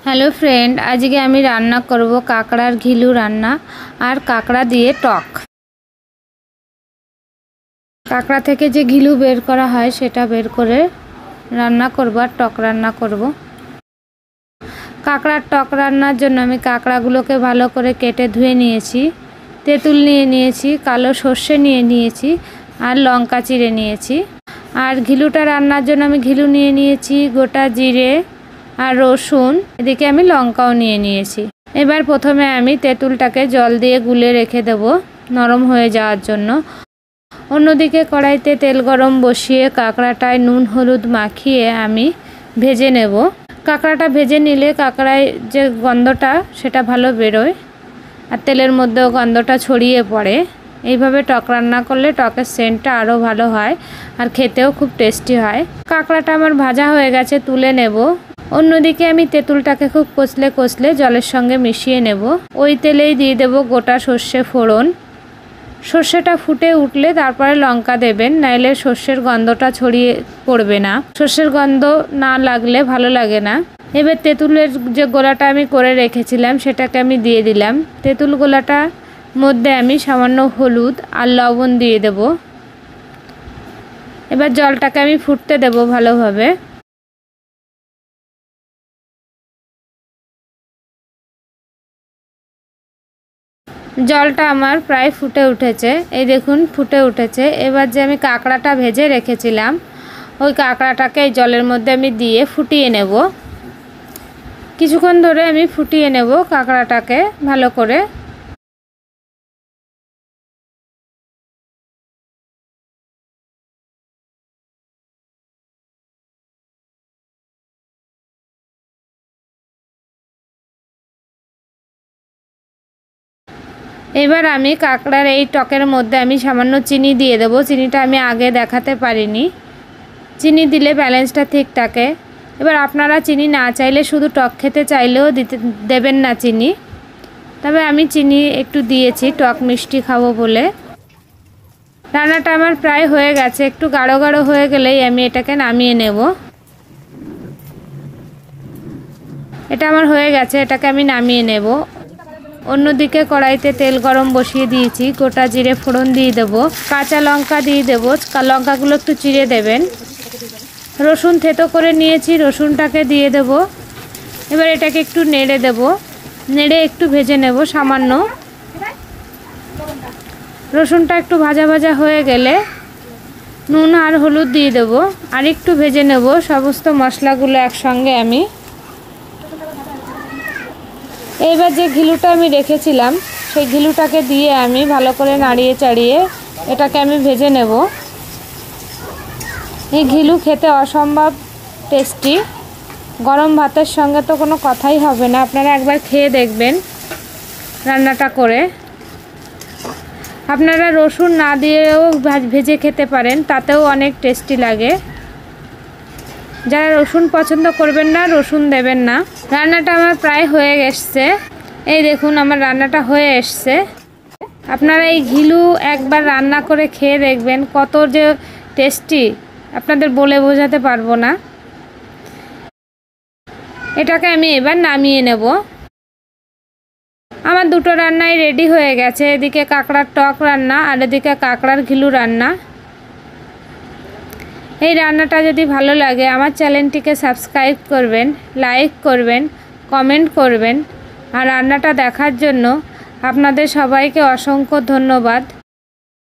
Hello friend, আজকে আমি রান্না করব কাঁকড়ার ঘিলু রান্না আর কাঁকড়া দিয়ে টক। কাঁকড়া থেকে যে ঘিলু বের করা হয় সেটা বের করে রান্না করব আর টক রান্না করব। কাঁকড়ার টক রান্নার জন্য আমি কাঁকড়াগুলোকে ভালো করে কেটে ধুয়ে নিয়েছি, তেঁতুল নিয়ে নিয়েছি, কালো সর্ষে নিয়ে নিয়েছি আর লঙ্কা চিড়ে নিয়েছি। আর ঘিলুটা রান্নার জন্য আমি ঘিলু নিয়ে নিয়েছি, গোটা জিরে আর রসুন, এদিকে আমি লঙ্কাও নিয়ে নিয়েছি। এবার প্রথমে আমি তেঁতুলটাকে জল দিয়ে গুলে রেখে দেব নরম হয়ে যাওয়ার জন্য। অন্যদিকে কড়াইতে তেল গরম বসিয়ে কাঁকড়াটায় নুন হলুদ মাখিয়ে আমি ভেজে নেব। কাঁকড়াটা ভেজে নিলে কাঁকড়ায় যে গন্ধটা সেটা ভালো বেরোয় আর তেলের মধ্যেও গন্ধটা ছড়িয়ে পড়ে। এইভাবে টক রান্না করলে টকের সেন্টটা আরও ভালো হয় আর খেতেও খুব টেস্টি হয়। কাঁকড়াটা আমার ভাজা হয়ে গেছে, তুলে নেব। অন্যদিকে আমি তেঁতুলটাকে খুব কষলে জলের সঙ্গে মিশিয়ে নেব। ওই তেলেই দিয়ে দেব গোটা সর্ষে ফোড়ন। সর্ষেটা ফুটে উঠলে তারপরে লঙ্কা দেবেন, নাইলে সর্ষের গন্ধটা ছড়িয়ে পড়বে না। সর্ষের গন্ধ না লাগলে ভালো লাগে না। এবার তেঁতুলের যে গোলাটা আমি করে রেখেছিলাম সেটাকে আমি দিয়ে দিলাম। তেঁতুল গোলাটার মধ্যে আমি সামান্য হলুদ আর লবণ দিয়ে দেব। এবার জলটাকে আমি ফুটতে দেব ভালোভাবে। জলটা আমার প্রায় ফুটে উঠেছে, এই দেখুন ফুটে উঠেছে। এবার যে আমি কাঁকড়াটা ভেজে রেখেছিলাম ওই কাঁকড়াটাকে এই জলের মধ্যে আমি দিয়ে ফুটিয়ে নেব। কিছুক্ষণ ধরে আমি ফুটিয়ে নেব কাঁকড়াটাকে ভালো করে। এবার আমি কাঁকড়ার এই টকের মধ্যে আমি সামান্য চিনি দিয়ে দেবো। চিনিটা আমি আগে দেখাতে পারিনি, চিনি দিলে ব্যালেন্সটা ঠিক থাকে। এবার আপনারা চিনি না চাইলে শুধু টক খেতে চাইলেও দেবেন না চিনি, তবে আমি চিনি একটু দিয়েছি টক মিষ্টি খাবো বলে। রান্নাটা আমার প্রায় হয়ে গেছে, একটু গাঢ় গাঢ় হয়ে গেলেই আমি এটাকে নামিয়ে নেব। এটা আমার হয়ে গেছে, এটাকে আমি নামিয়ে নেব। অন্যদিকে কড়াইতে তেল গরম বসিয়ে দিয়েছি, গোটা জিরে ফোড়ন দিয়ে দেবো, কাঁচা লঙ্কা দিয়ে দেবো, লঙ্কাগুলো একটু চিড়ে দেবেন। রসুন থেতো করে নিয়েছি, রসুনটাকে দিয়ে দেব। এবার এটাকে একটু নেড়ে দেব, নেড়ে একটু ভেজে নেব সামান্য। রসুনটা একটু ভাজা ভাজা হয়ে গেলে নুন আর হলুদ দিয়ে দেব, আর একটু ভেজে নেব সমস্ত মশলাগুলো একসঙ্গে আমি। এইবার যে ঘিলুটা আমি রেখেছিলাম সেই ঘিলুটাকে দিয়ে আমি ভালো করে নাড়িয়ে চাড়িয়ে এটাকে আমি ভেজে নেব। এই ঘিলু খেতে অসম্ভব টেস্টি, গরম ভাতের সঙ্গে তো কোনো কথাই হবে না। আপনারা একবার খেয়ে দেখবেন রান্নাটা করে। আপনারা রসুন না দিয়েও ভেজে খেতে পারেন, তাতেও অনেক টেস্টি লাগে। যারা রসুন পছন্দ করবেন না রসুন দেবেন না। রান্নাটা আমার প্রায় হয়ে এসছে, এই দেখুন আমার রান্নাটা হয়ে এসছে। আপনারা এই ঘিলু একবার রান্না করে খেয়ে দেখবেন, কত যে টেস্টি আপনাদের বলে বোঝাতে পারবো না। এটাকে আমি এবার নামিয়ে নেব। আমার দুটো রান্নাই রেডি হয়ে গেছে, এদিকে কাঁকড়ার টক রান্না আর এদিকে কাঁকড়ার ঘিলু রান্না। এই রান্নাটা যদি ভালো লাগে আমার চ্যানেলটিকে সাবস্ক্রাইব করবেন, লাইক করবেন, কমেন্ট করবেন। আর রান্নাটা দেখার জন্য আপনাদের সবাইকে অসংখ্য ধন্যবাদ।